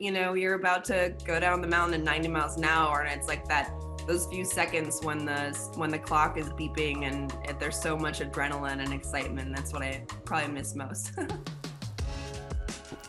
you're about to go down the mountain at 90 miles an hour, and it's like those few seconds when the clock is beeping and there's so much adrenaline and excitement. That's what I probably miss most.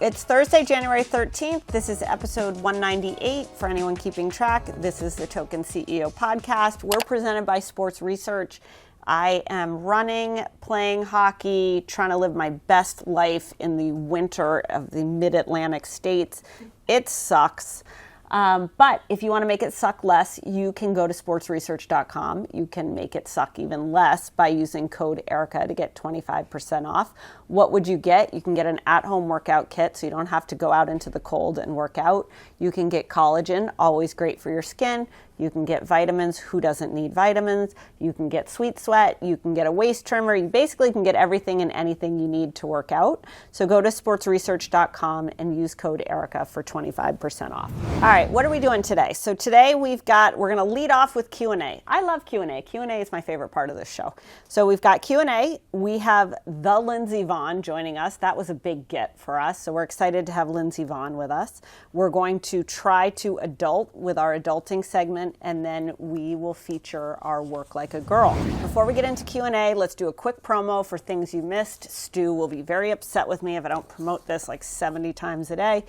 It's Thursday, January 13th. This is episode 198. For anyone keeping track, this is the Token CEO podcast. We're presented by Sports Research. I am running, playing hockey, trying to live my best life in the winter of the mid-Atlantic states. It sucks. But if you want to make it suck less, you can go to sportsresearch.com. You can make it suck even less by using code Erika to get 25% off. What would you get? You can get an at-home workout kit, so you don't have to go out into the cold and work out. You can get collagen, always great for your skin. You can get vitamins. Who doesn't need vitamins? You can get Sweet Sweat. You can get a waist trimmer. You basically can get everything and anything you need to work out. So go to sportsresearch.com and use code Erika for 25% off. All right, what are we doing today? So today we're going to lead off with Q&A. I love Q&A. Q&A is my favorite part of this show. So we've got Q&A. We have the Lindsey Vonn joining us. That was a big get for us. So we're excited to have Lindsey Vonn with us. We're going to try to adult with our adulting segment, and then we will feature our Work Like a Girl. Before we get into Q&A, let's do a quick promo for things you missed. Stu will be very upset with me if I don't promote this like 70 times a day.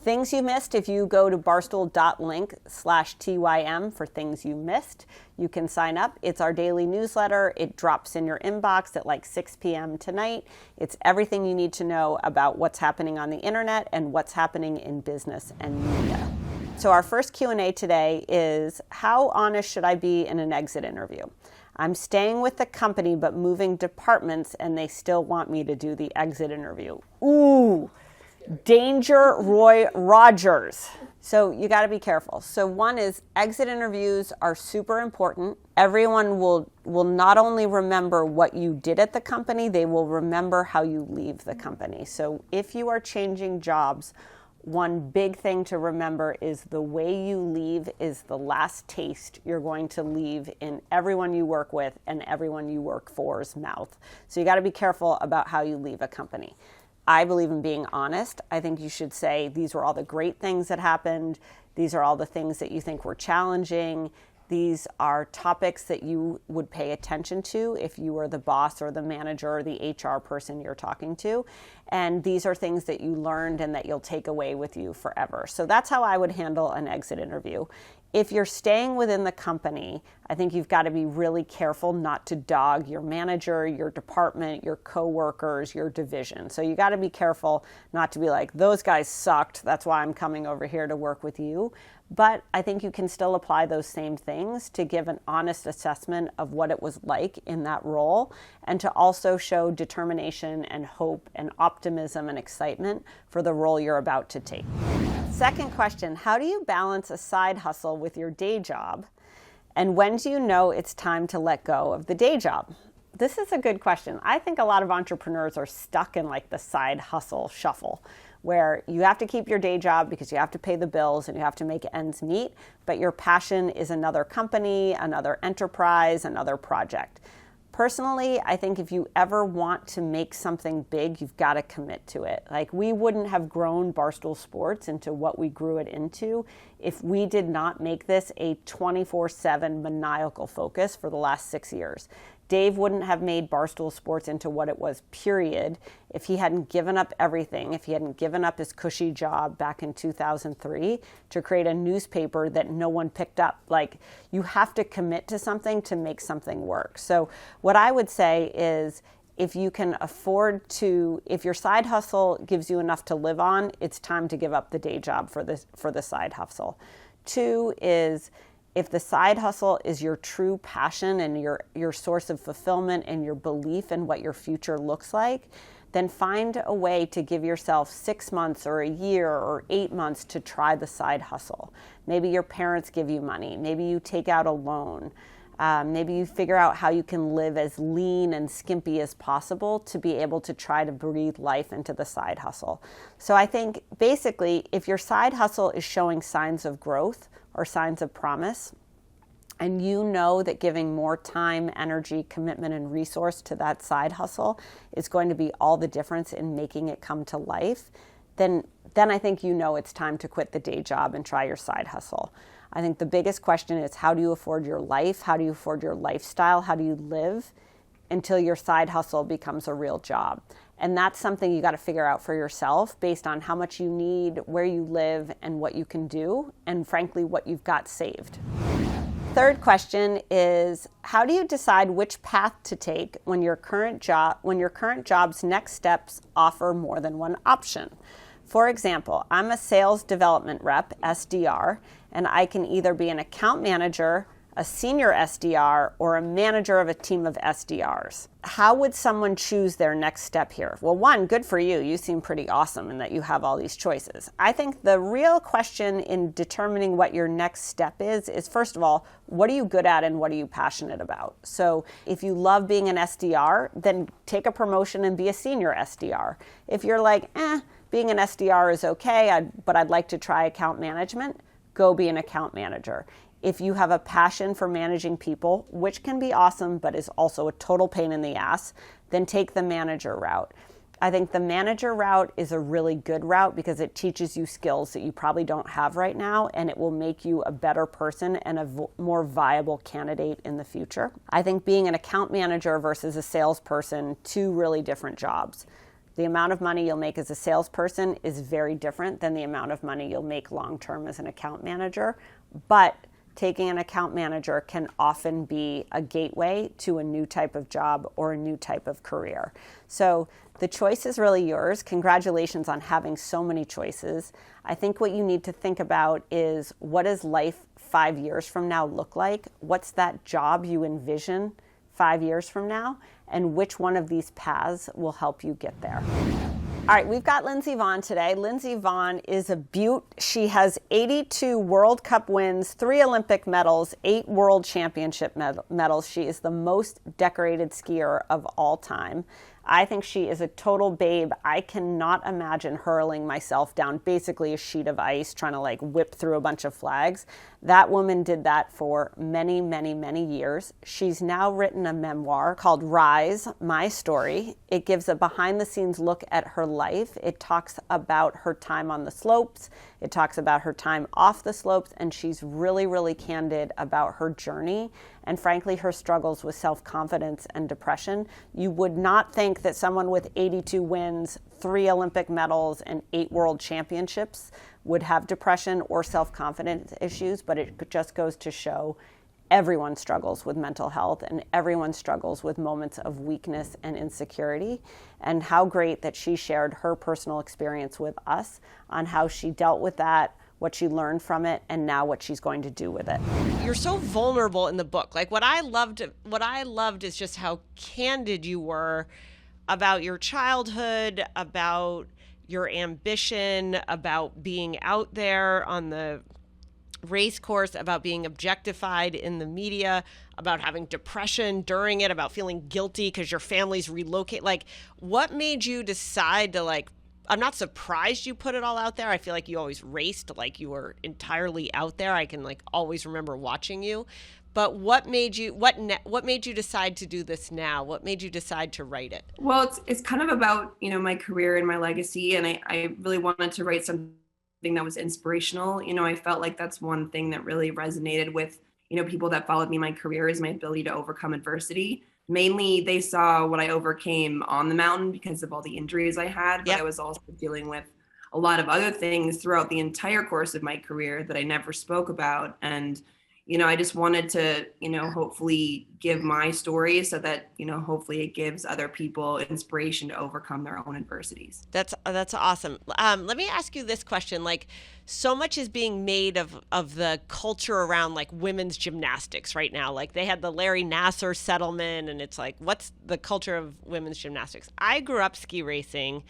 Things you missed, if you go to barstool.link/TYM for things you missed, you can sign up. It's our daily newsletter. It drops in your inbox at like 6 p.m. tonight. It's everything you need to know about what's happening on the internet and what's happening in business and media. So our first Q&A today is, how honest should I be in an exit interview? I'm staying with the company but moving departments and they still want me to do the exit interview. Ooh, danger Roy Rogers. So you got to be careful. So one is, exit interviews are super important. Everyone will not only remember what you did at the company, they will remember how you leave the company. So if you are changing jobs, one big thing to remember is the way you leave is the last taste you're going to leave in everyone you work with and everyone you work for's mouth. So you got to be careful about how you leave a company. I believe in being honest. I think you should say, these were all the great things that happened. These are all the things that you think were challenging. These are topics that you would pay attention to if you were the boss or the manager or the HR person you're talking to. And these are things that you learned and that you'll take away with you forever. So that's how I would handle an exit interview. If you're staying within the company, I think you've got to be really careful not to dog your manager, your department, your coworkers, your division. So you got to be careful not to be like, those guys sucked, that's why I'm coming over here to work with you. But I think you can still apply those same things to give an honest assessment of what it was like in that role, and to also show determination and hope and optimism and excitement for the role you're about to take. Second question, how do you balance a side hustle with your day job? And when do you know it's time to let go of the day job? This is a good question. I think a lot of entrepreneurs are stuck in like the side hustle shuffle, where you have to keep your day job because you have to pay the bills and you have to make ends meet, but your passion is another company, another enterprise, another project. Personally, I think if you ever want to make something big, you've got to commit to it. Like, we wouldn't have grown Barstool Sports into what we grew it into if we did not make this a 24/7 maniacal focus for the last 6 years. Dave wouldn't have made Barstool Sports into what it was, period, if he hadn't given up everything, if he hadn't given up his cushy job back in 2003 to create a newspaper that no one picked up. Like, you have to commit to something to make something work. So what I would say is, if you can afford to, if your side hustle gives you enough to live on, it's time to give up the day job for the side hustle. 2 is, if the side hustle is your true passion and your source of fulfillment and your belief in what your future looks like, then find a way to give yourself 6 months or a year or 8 months to try the side hustle. Maybe your parents give you money. Maybe you take out a loan. Maybe you figure out how you can live as lean and skimpy as possible to be able to try to breathe life into the side hustle. So I think basically, if your side hustle is showing signs of growth or signs of promise, and you know that giving more time, energy, commitment, and resource to that side hustle is going to be all the difference in making it come to life, then then I think you know it's time to quit the day job and try your side hustle. I think the biggest question is, how do you afford your life? How do you afford your lifestyle? How do you live until your side hustle becomes a real job? And that's something you got to figure out for yourself based on how much you need, where you live, and what you can do, and frankly, what you've got saved. Third question is, how do you decide which path to take when your current job's next steps offer more than one option? For example, I'm a sales development rep, SDR, and I can either be an account manager, a senior SDR, or a manager of a team of SDRs. How would someone choose their next step here? Well, one, good for you. You seem pretty awesome in that you have all these choices. I think the real question in determining what your next step is first of all, what are you good at and what are you passionate about? So if you love being an SDR, then take a promotion and be a senior SDR. If you're like, being an SDR is okay, but I'd like to try account management, go be an account manager. If you have a passion for managing people, which can be awesome, but is also a total pain in the ass, then take the manager route. I think the manager route is a really good route because it teaches you skills that you probably don't have right now, and it will make you a better person and a more viable candidate in the future. I think being an account manager versus a salesperson, two really different jobs. The amount of money you'll make as a salesperson is very different than the amount of money you'll make long-term as an account manager, but taking an account manager can often be a gateway to a new type of job or a new type of career. So the choice is really yours. Congratulations on having so many choices. I think what you need to think about is, what does life 5 years from now look like? What's that job you envision 5 years from now? And which one of these paths will help you get there? All right, we've got Lindsey Vonn today. Lindsey Vonn is a beaut. She has 82 World Cup wins, 3 Olympic medals, 8 World Championship medals. She is the most decorated skier of all time. I think she is a total babe. I cannot imagine hurling myself down basically a sheet of ice trying to whip through a bunch of flags. That woman did that for many, many, many years. She's now written a memoir called Rise, My Story. It gives a behind-the-scenes look at her life. It talks about her time on the slopes. It talks about her time off the slopes, and she's really, really candid about her journey and, frankly, her struggles with self-confidence and depression. You would not think that someone with 82 wins, 3 Olympic medals, and 8 world championships would have depression or self-confidence issues, but it just goes to show everyone struggles with mental health and everyone struggles with moments of weakness and insecurity. And how great that she shared her personal experience with us on how she dealt with that, what she learned from it, and now what she's going to do with it. You're so vulnerable in the book. What I loved is just how candid you were about your childhood, about your ambition, about being out there on the race course, about being objectified in the media, about having depression during it, about feeling guilty because your family's relocate. What made you decide to I'm not surprised you put it all out there. I feel like you always raced, you were entirely out there. I can always remember watching you. But what made you decide to do this now? What made you decide to write it? Well, it's kind of about, my career and my legacy. And I really wanted to write something that was inspirational. I felt like that's one thing that really resonated with, people that followed me in my career, is my ability to overcome adversity. Mainly, they saw what I overcame on the mountain because of all the injuries I had, but I was also dealing with a lot of other things throughout the entire course of my career that I never spoke about. And I just wanted to, hopefully give my story so that, hopefully it gives other people inspiration to overcome their own adversities. That's awesome. Let me ask you this question. So much is being made of the culture around women's gymnastics right now. They had the Larry Nassar settlement, and it's what's the culture of women's gymnastics? I grew up ski racing.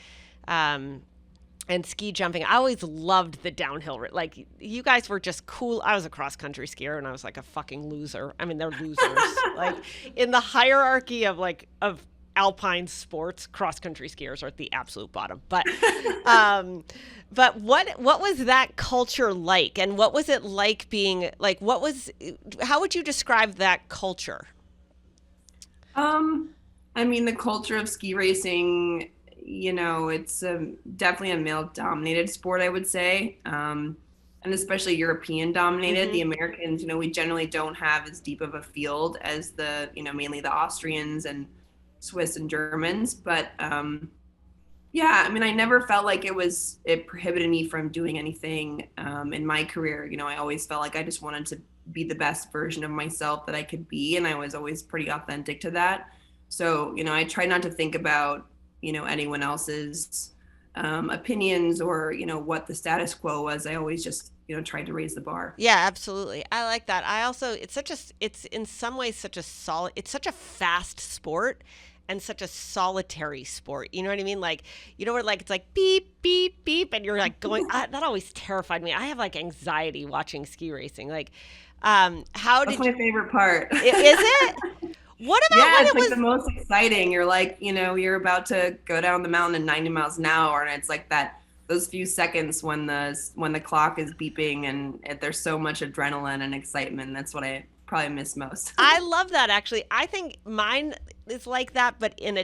And ski jumping. I always loved the downhill. You guys were just cool. I was a cross country skier and I was a fucking loser. I mean, they're losers. In the hierarchy of alpine sports, cross country skiers are at the absolute bottom. But what was that culture like? And what was it like being how would you describe that culture? The culture of ski racing, it's definitely a male dominated sport, I would say. And especially European dominated. The Americans, we generally don't have as deep of a field as mainly the Austrians and Swiss and Germans. But yeah, I mean, I never felt like it prohibited me from doing anything in my career. I always felt like I just wanted to be the best version of myself that I could be. And I was always pretty authentic to that. So, I try not to think about, anyone else's opinions or, what the status quo was. I always just, tried to raise the bar. Yeah, absolutely. I like that. I also, it's in some ways it's such a fast sport and such a solitary sport. You know what I mean? Like, where like, it's like beep, beep, beep. And you're like going, that always terrified me. I have like anxiety watching ski racing. Like, That's my favorite part. Is it? What about yeah, when it's it was the most exciting. You're like, you're about to go down the mountain at 90 miles an hour, and it's like those few seconds when the clock is beeping, and there's so much adrenaline and excitement. That's what I probably miss most. I love that, actually. I think mine is like that, but in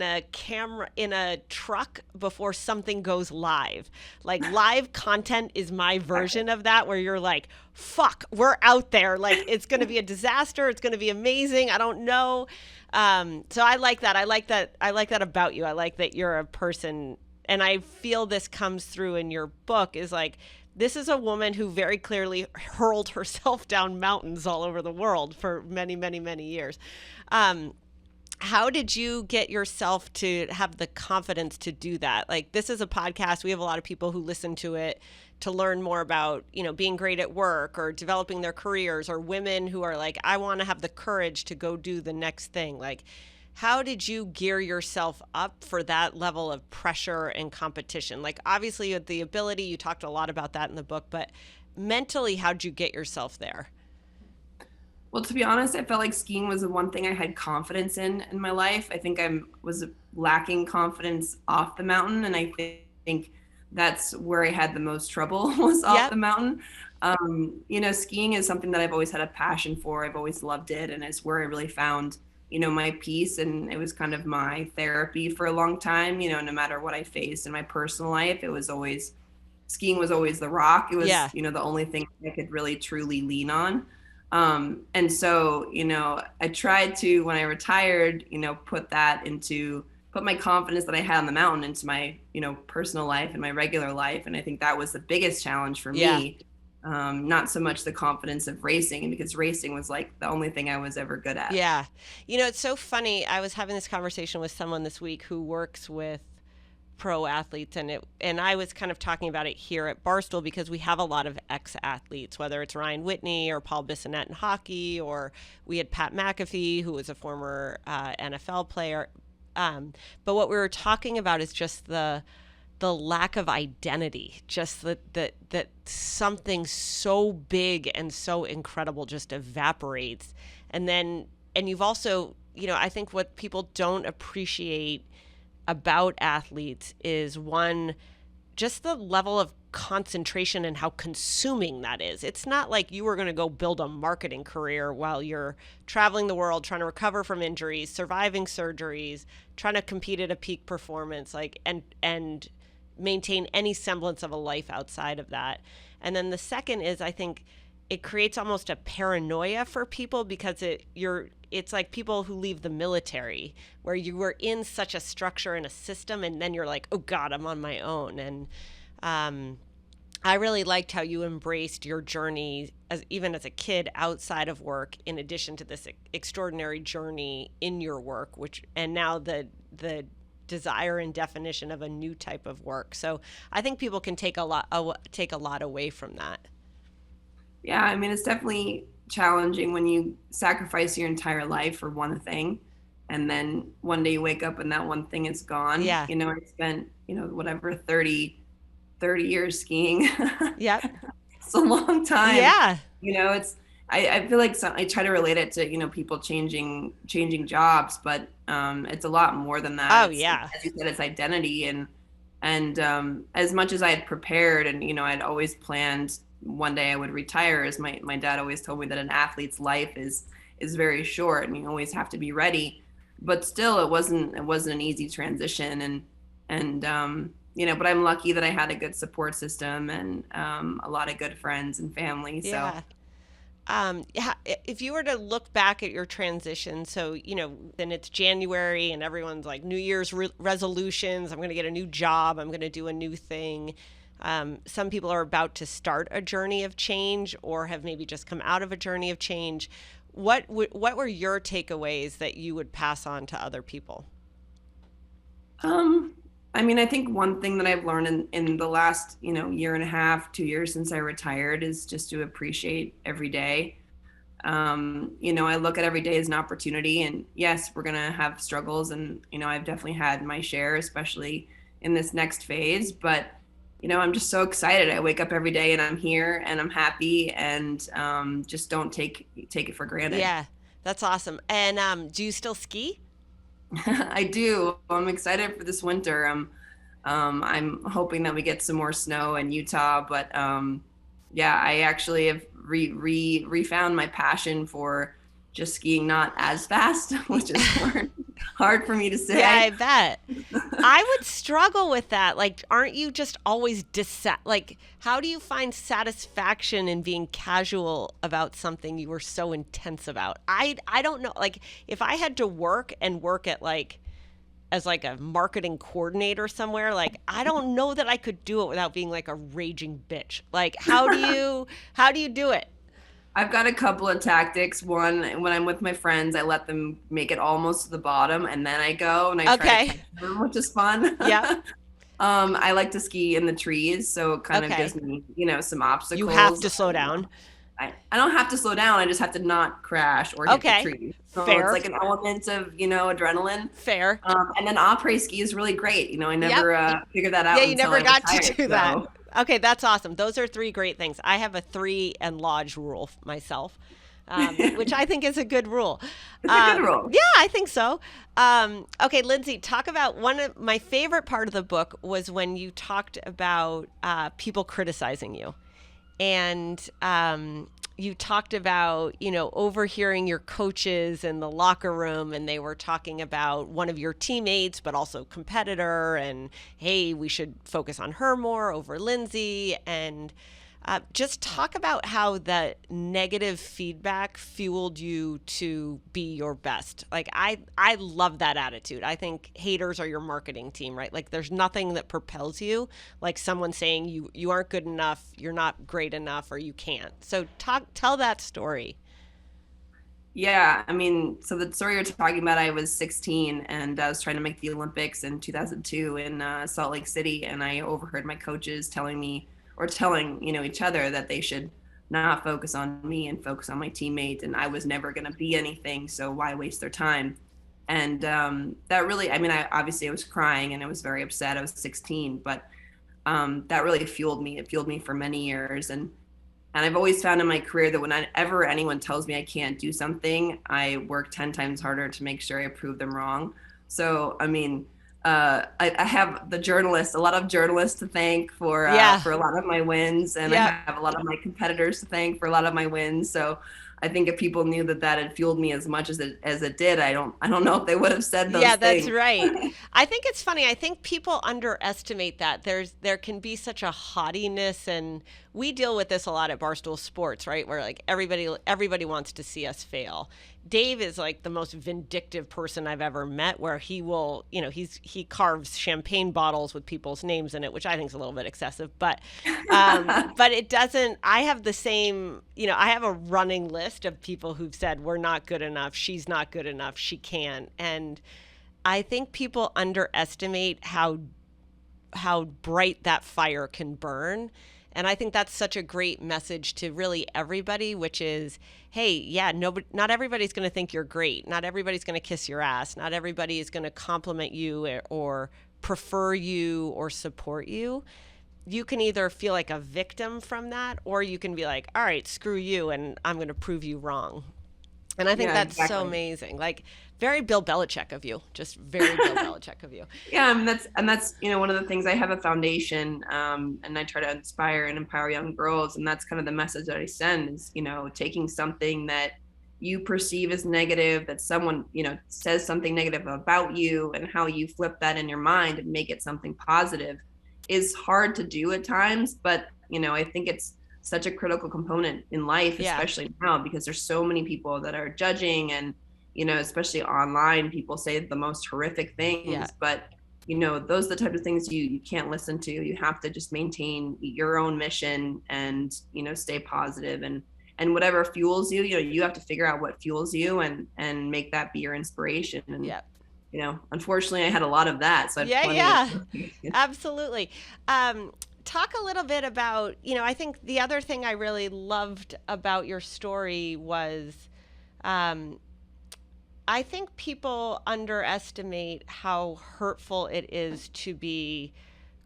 a truck before something goes live. Like live content is my version of that, where you're like, fuck, we're out there. Like it's going to be a disaster. It's going to be amazing. I don't know. So I like that. I like that about you. I like that you're a person, and I feel this comes through in your book, is like, this is a woman who very clearly hurled herself down mountains all over the world for many, many, many years. How did you get yourself to have the confidence to do that? Like, this is a podcast. We have a lot of people who listen to it to learn more about, being great at work or developing their careers, or women who are like, I want to have the courage to go do the next thing. Like, how did you gear yourself up for that level of pressure and competition? Like, obviously you had the ability, you talked a lot about that in the book, but mentally, how'd you get yourself there? Well, to be honest, I felt like skiing was the one thing I had confidence in my life. I think I was lacking confidence off the mountain, and I think that's where I had the most trouble was off the mountain. Skiing is something that I've always had a passion for. I've always loved it, and it's where I really found my peace, and it was kind of my therapy for a long time. No matter what I faced in my personal life, skiing was always the rock. It was, the only thing I could really truly lean on. And so, I tried to, when I retired, put my confidence that I had on the mountain into my, personal life and my regular life. And I think that was the biggest challenge for me. Not so much the confidence of racing, because racing was like the only thing I was ever good at. Yeah. It's so funny. I was having this conversation with someone this week who works with pro athletes, and I was kind of talking about it here at Barstool, because we have a lot of ex-athletes, whether it's Ryan Whitney or Paul Bissonnette in hockey, or we had Pat McAfee, who was a former NFL player. But what we were talking about is just the lack of identity, just that something so big and so incredible just evaporates. And you've also, I think what people don't appreciate about athletes is, one, just the level of concentration and how consuming that is. It's not like you were going to go build a marketing career while you're traveling the world, trying to recover from injuries, surviving surgeries, trying to compete at a peak performance, like, and maintain any semblance of a life outside of that. And then the second is, I think it creates almost a paranoia for people, because it's like people who leave the military, where you were in such a structure and a system, and then you're like, oh God, I'm on my own. And I really liked how you embraced your journey even as a kid outside of work, in addition to this extraordinary journey in your work, and now the desire and definition of a new type of work. So I think people can take a lot away from that. Yeah, I mean, it's definitely challenging when you sacrifice your entire life for one thing, and then one day you wake up and that one thing is gone. Yeah. I spent, whatever, 30 years skiing. Yep. It's a long time. Yeah. I feel like I try to relate it to, people changing jobs, but it's a lot more than that. Oh, yeah. As you said, it's identity. And as much as I had prepared, and, I'd always planned one day I would retire, as my dad always told me that an athlete's life is very short, and you always have to be ready. But still, it wasn't an easy transition. And, but I'm lucky that I had a good support system and a lot of good friends and family. Yeah. If you were to look back at your transition, so, then it's January and everyone's like New Year's resolutions, I'm going to get a new job, I'm going to do a new thing. Some people are about to start a journey of change or have maybe just come out of a journey of change. What were your takeaways that you would pass on to other people? I think one thing that I've learned in the last, year and a half, 2 years since I retired is just to appreciate every day. I look at every day as an opportunity, and yes, we're going to have struggles. And, I've definitely had my share, especially in this next phase, but, I'm just so excited. I wake up every day and I'm here and I'm happy, and just don't take it for granted. Yeah, that's awesome. And do you still ski? I do. I'm excited for this winter. I'm hoping that we get some more snow in Utah, but I actually have refound my passion for just skiing not as fast, which is hard for me to say. Yeah, I bet. I would struggle with that. Like, aren't you just always how do you find satisfaction in being casual about something you were so intense about? I don't know. Like, if I had to work at as a marketing coordinator somewhere, I don't know that I could do it without being like a raging bitch. Like, how do you do it? I've got a couple of tactics. One, when I'm with my friends, I let them make it almost to the bottom, and then I go and I try to catch them, which is fun. Yeah. I like to ski in the trees, so it kind of gives me, some obstacles. You have to slow down. I don't have to slow down. I just have to not crash or hit the trees. So Fair. It's like an element of, adrenaline. Fair. And then après ski is really great. I never figured that out. Yeah, you never got to do that. So. Okay, that's awesome. Those are 3 great things. I have a 3 and lodge rule myself, which I think is a good rule. It's a good rule. Yeah, I think so. Okay, Lindsey, talk about one of my favorite part of the book was when you talked about people criticizing you. And you talked about, overhearing your coaches in the locker room, and they were talking about one of your teammates, but also competitor, and hey, we should focus on her more over Lindsey. And just talk about how that negative feedback fueled you to be your best. Like, I love that attitude. I think haters are your marketing team, right? Like, there's nothing that propels you like someone saying you aren't good enough, you're not great enough, or you can't. So tell that story. Yeah, so the story you're talking about, I was 16 and I was trying to make the Olympics in 2002 in Salt Lake City, and I overheard my coaches telling each other that they should not focus on me and focus on my teammate, and I was never going to be anything, so why waste their time? And that really, I was crying and I was very upset. I was 16, but that really fueled me. It fueled me for many years, and I've always found in my career that whenever anyone tells me I can't do something, I work 10 times harder to make sure I prove them wrong. So I have a lot of journalists to thank for a lot of my wins, and I have a lot of my competitors to thank for a lot of my wins. So I think if people knew that had fueled me as much as it did, I don't know if they would have said those things. Yeah, that's right. I think it's funny. I think people underestimate that. There can be such a haughtiness, and we deal with this a lot at Barstool Sports, right? Where like everybody wants to see us fail. Dave is like the most vindictive person I've ever met, where he will, he carves champagne bottles with people's names in it, which I think is a little bit excessive, but it doesn't, I have the same, I have a running list of people who've said, we're not good enough. She's not good enough. She can't. And I think people underestimate how bright that fire can burn. And I think that's such a great message to really everybody, which is, hey, yeah, not everybody's going to think you're great. Not everybody's going to kiss your ass. Not everybody is going to compliment you or prefer you or support you. You can either feel like a victim from that, or you can be like, all right, screw you, and I'm going to prove you wrong. And I think that's so amazing. Like, very Bill Belichick of you, just very Bill Belichick of you. Yeah, that's one of the things. I have a foundation, and I try to inspire and empower young girls, and that's kind of the message that I send is, taking something that you perceive as negative, that someone, says something negative about you, and how you flip that in your mind and make it something positive is hard to do at times. But, I think it's such a critical component in life, Yeah. especially now, because there's so many people that are judging, and, especially online, people say the most horrific things. Yeah. But, those are the type of things you can't listen to. You have to just maintain your own mission and, stay positive, and whatever fuels you, you have to figure out what fuels you, and make that be your inspiration. And, Yeah. Unfortunately I had a lot of that. So Yeah. Absolutely. Talk a little bit about, I think the other thing I really loved about your story was, I think people underestimate how hurtful it is to be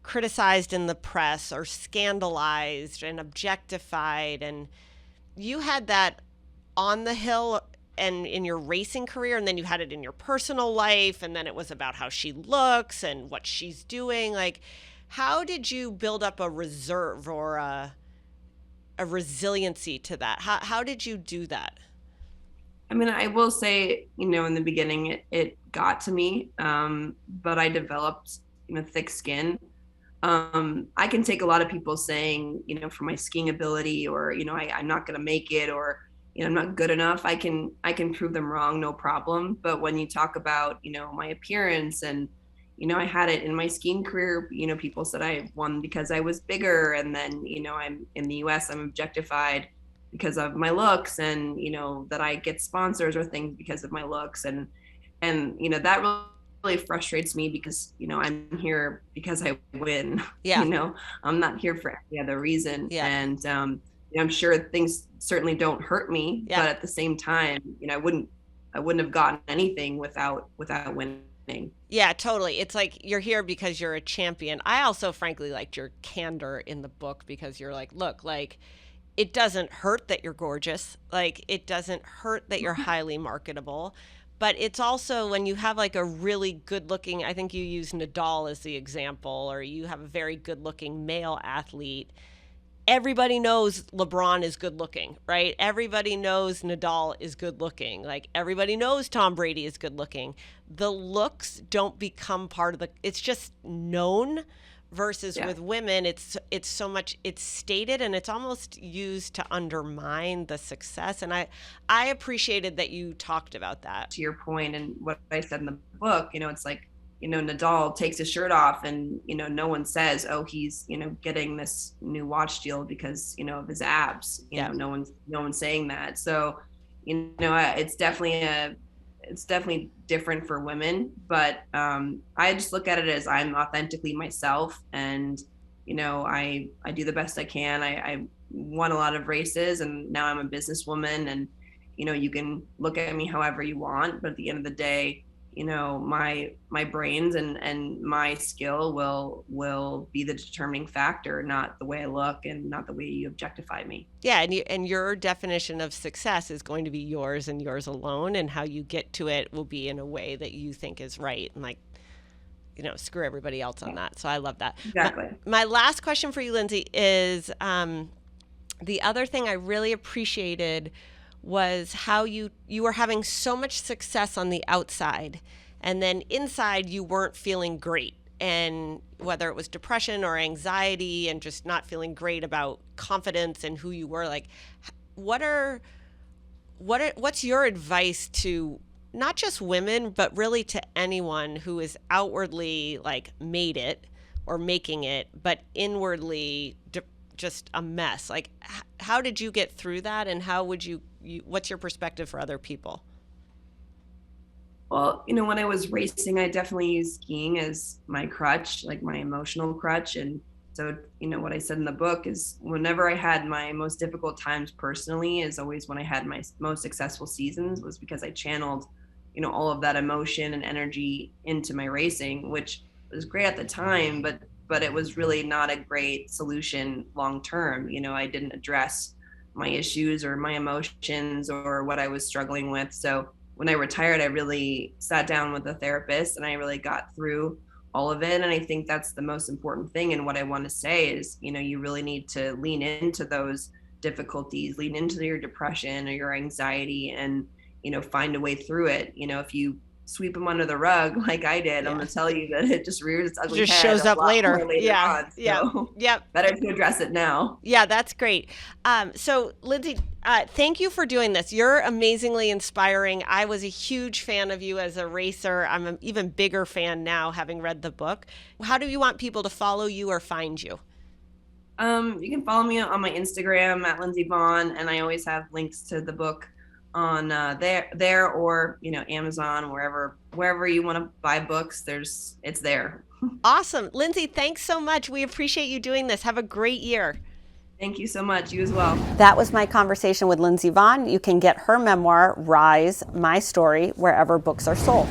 criticized in the press or scandalized and objectified. And you had that on the hill and in your racing career, and then you had it in your personal life, and then it was about how she looks and what she's doing. Like, how did you build up a reserve or a resiliency to that? How did you do that? I mean, I will say, in the beginning, it got to me, but I developed, thick skin. I can take a lot of people saying, for my skiing ability, or, I'm not going to make it, or, I'm not good enough. I can prove them wrong, no problem. But when you talk about, my appearance, and, I had it in my skiing career, people said I won because I was bigger. And then, I'm in the US, I'm objectified because of my looks, and, that I get sponsors or things because of my looks. And, that really frustrates me, because, I'm here because I win. Yeah. I'm not here for any other reason. Yeah. And, I'm sure things certainly don't hurt me, Yeah. but at the same time, I wouldn't have gotten anything without winning. Yeah, totally. It's like you're here because you're a champion. I also frankly liked your candor in the book, because you're like, look, like, it doesn't hurt that you're gorgeous. Like, it doesn't hurt that you're highly marketable. But it's also when you have like a really good looking, I think you use Nadal as the example, or you have a very good looking male athlete. Everybody knows LeBron is good looking, right? Everybody knows Nadal is good looking. Like, everybody knows Tom Brady is good looking. The looks don't become part of it's just known. Versus with women, it's so much, it's stated, and it's almost used to undermine the success. And I appreciated that you talked about that. To your point, and what I said in the book, it's like, Nadal takes his shirt off, and, no one says, oh, he's, getting this new watch deal because, of his abs. No one's saying that. So, it's definitely different for women, but I just look at it as I'm authentically myself, and I do the best I can. I won a lot of races, and now I'm a businesswoman, and you can look at me however you want, but at the end of the day, my brains and my skill will be the determining factor, not the way I look and not the way you objectify me. Yeah, and your definition of success is going to be yours and yours alone, and how you get to it will be in a way that you think is right, and like, screw everybody else on that. So I love that. Exactly. My last question for you, Lindsey, is the other thing I really appreciated was how you were having so much success on the outside, and then inside you weren't feeling great. And whether it was depression or anxiety and just not feeling great about confidence and who you were, like, what's your advice to not just women, but really to anyone who is outwardly like made it or making it, but inwardly just a mess? Like, how did you get through that, and how would you what's your perspective for other people? Well, when I was racing, I definitely used skiing as my crutch, like my emotional crutch. And so, what I said in the book is, whenever I had my most difficult times personally, is always when I had my most successful seasons, was because I channeled, all of that emotion and energy into my racing, which was great at the time, but it was really not a great solution long term. I didn't address my issues or my emotions or what I was struggling with. So when I retired, I really sat down with a therapist, and I really got through all of it. And I think that's the most important thing. And what I want to say is, you really need to lean into those difficulties, lean into your depression or your anxiety, and, find a way through it. If you sweep them under the rug like I did, I'm going to tell you that it just rears its ugly just head shows a up lot later. more later on. So Yep. better to address it now. Yeah, that's great. So Lindsey, thank you for doing this. You're amazingly inspiring. I was a huge fan of you as a racer. I'm an even bigger fan now, having read the book. How do you want people to follow you or find you? You can follow me on my Instagram at Lindsey Vonn, and I always have links to the book on there or Amazon, wherever you want to buy books. It's there. Awesome. Lindsey, thanks so much. We appreciate you doing this. Have a great year. Thank you so much. You as well. That was my conversation with Lindsey Vonn. You can get her memoir, Rise, My Story, wherever books are sold.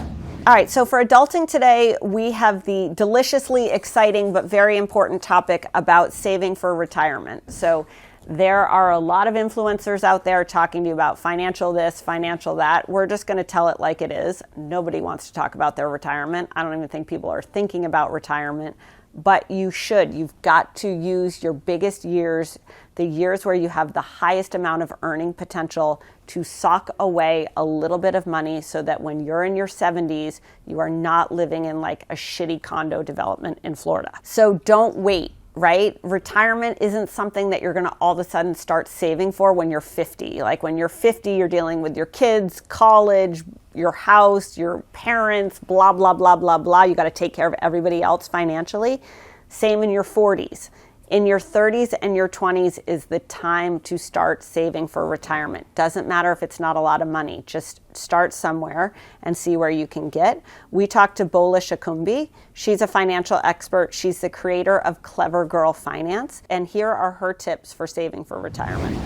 All right, so for adulting today, we have the deliciously exciting but very important topic about saving for retirement. So there are a lot of influencers out there talking to you about financial this, financial that. We're just going to tell it like it is. Nobody wants to talk about their retirement. I don't even think people are thinking about retirement, but you should. You've got to use your biggest years, the years where you have the highest amount of earning potential, to sock away a little bit of money so that when you're in your 70s, you are not living in like a shitty condo development in Florida. So don't wait, right? Retirement isn't something that you're going to all of a sudden start saving for when you're 50. Like when you're 50, you're dealing with your kids, college, your house, your parents, blah, blah, blah, blah, blah. You got to take care of everybody else financially. Same in your 40s. In your 30s and your 20s is the time to start saving for retirement. Doesn't matter if it's not a lot of money. Just start somewhere and see where you can get. We talked to Bola Shakumbi. She's a financial expert. She's the creator of Clever Girl Finance. And here are her tips for saving for retirement.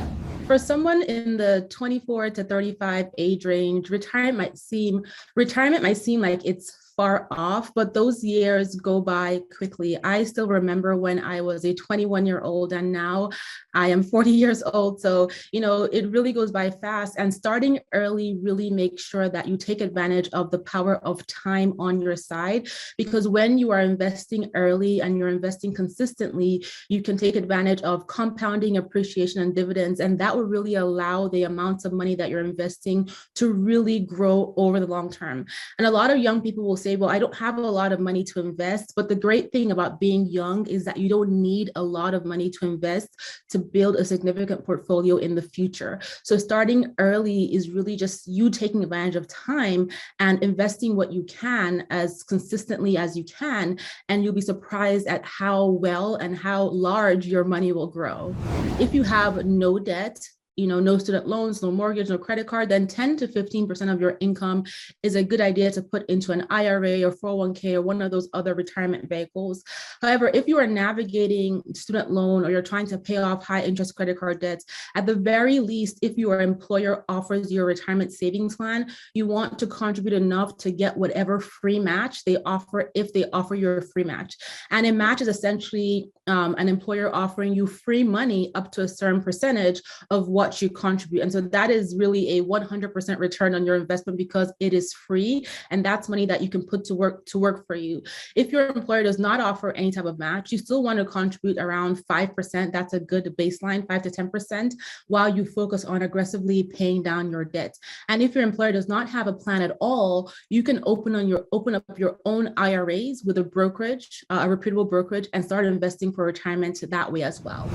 For someone in the 24 to 35 age range, retirement might seem like it's far off, but those years go by quickly. I still remember when I was a 21-year-old and now I am 40 years old. So, it really goes by fast, and starting early really makes sure that you take advantage of the power of time on your side, because when you are investing early and you're investing consistently, you can take advantage of compounding appreciation and dividends. And that will really allow the amounts of money that you're investing to really grow over the long term. And a lot of young people will say, well, I don't have a lot of money to invest. But the great thing about being young is that you don't need a lot of money to invest to build a significant portfolio in the future. So starting early is really just you taking advantage of time and investing what you can as consistently as you can. And you'll be surprised at how well and how large your money will grow. If you have no debt, no student loans, no mortgage, no credit card, then 10 to 15% of your income is a good idea to put into an IRA or 401k or one of those other retirement vehicles. However, if you are navigating student loan or you're trying to pay off high interest credit card debts, at the very least, if your employer offers you a retirement savings plan, you want to contribute enough to get whatever free match they offer, if they offer you a free match. And a match is essentially an employer offering you free money up to a certain percentage of what you contribute. And so that is really a 100% return on your investment because it is free, and that's money that you can put to work for you. If your employer does not offer any type of match, you still want to contribute around 5%. That's a good baseline, 5 to 10%, while you focus on aggressively paying down your debt. And if your employer does not have a plan at all, you can open up your own IRAs with a brokerage, a reputable brokerage, and start investing for retirement that way as well.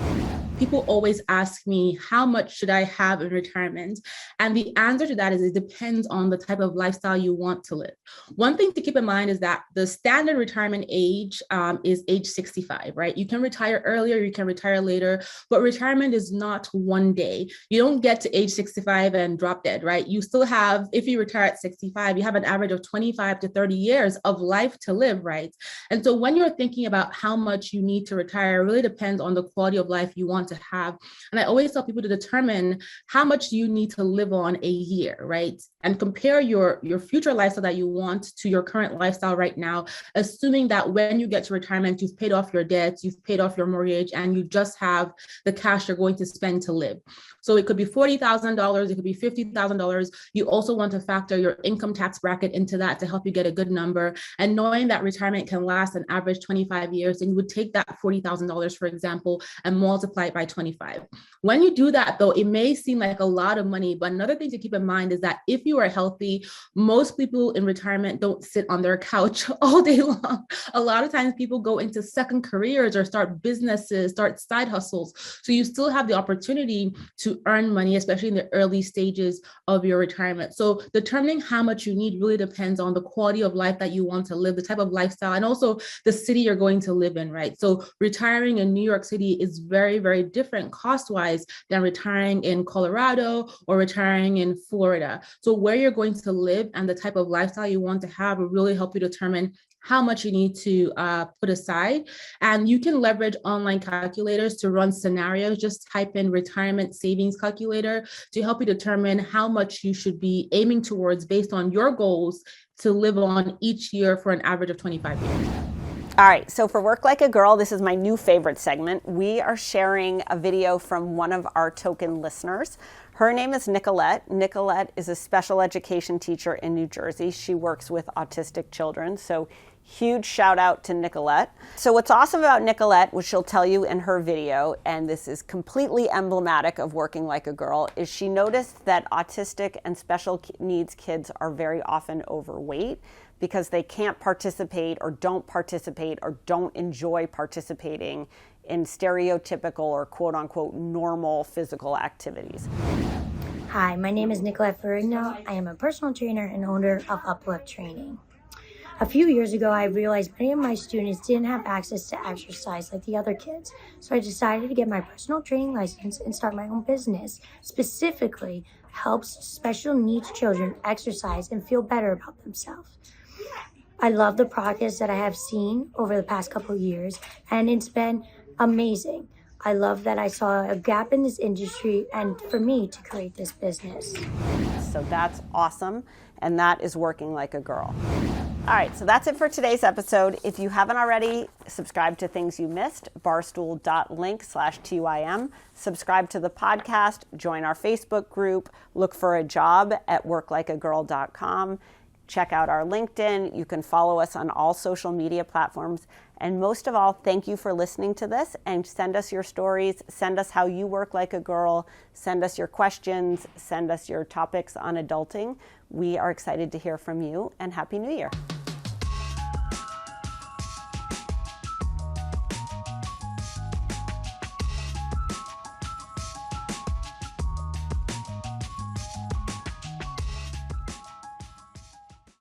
People always ask me, how much should I have in retirement? And the answer to that is it depends on the type of lifestyle you want to live. One thing to keep in mind is that the standard retirement age is age 65, right? You can retire earlier, you can retire later, but retirement is not one day. You don't get to age 65 and drop dead, right? You still have, if you retire at 65, you have an average of 25 to 30 years of life to live, right? And so when you're thinking about how much you need to retire, it really depends on the quality of life you want to have. And I always tell people to determine how much you need to live on a year, right? And compare your future lifestyle that you want to your current lifestyle right now, assuming that when you get to retirement, you've paid off your debts, you've paid off your mortgage, and you just have the cash you're going to spend to live. So it could be $40,000, it could be $50,000. You also want to factor your income tax bracket into that to help you get a good number. And knowing that retirement can last an average 25 years, then you would take that $40,000, for example, and multiply it by 25. When you do that, though, it may seem like a lot of money, but another thing to keep in mind is that if you are healthy, most people in retirement don't sit on their couch all day long. A lot of times people go into second careers or start businesses, start side hustles. So you still have the opportunity to earn money, especially in the early stages of your retirement. So determining how much you need really depends on the quality of life that you want to live, the type of lifestyle, and also the city you're going to live in, right? So retiring in New York City is very, very different cost-wise than retiring in Colorado or retiring in Florida. So where you're going to live and the type of lifestyle you want to have will really help you determine how much you need to put aside. And you can leverage online calculators to run scenarios. Just type in retirement savings calculator to help you determine how much you should be aiming towards based on your goals to live on each year for an average of 25 years. All right, so for Work Like a Girl, this is my new favorite segment. We are sharing a video from one of our token listeners. Her name is Nicolette. Nicolette is a special education teacher in New Jersey. She works with autistic children, so huge shout out to Nicolette. So what's awesome about Nicolette, which she'll tell you in her video, and this is completely emblematic of Working Like a Girl, is she noticed that autistic and special needs kids are very often overweight because they can't participate or don't enjoy participating in stereotypical or quote unquote normal physical activities. Hi, my name is Nicolette Ferrigno. I am a personal trainer and owner of Uplift Training. A few years ago, I realized many of my students didn't have access to exercise like the other kids. So I decided to get my personal training license and start my own business. Specifically, helps special needs children exercise and feel better about themselves. I love the progress that I have seen over the past couple of years, and it's been amazing. I love that I saw a gap in this industry and for me to create this business. So that's awesome, and that is Working Like a Girl. All right, so that's it for today's episode. If you haven't already, subscribe to Things You Missed, barstool.link/TYM. Subscribe to the podcast, join our Facebook group, look for a job at worklikeagirl.com. Check out our LinkedIn. You can follow us on all social media platforms. And most of all, thank you for listening to this, and send us your stories. Send us how you work like a girl. Send us your questions. Send us your topics on adulting. We are excited to hear from you, and Happy New Year.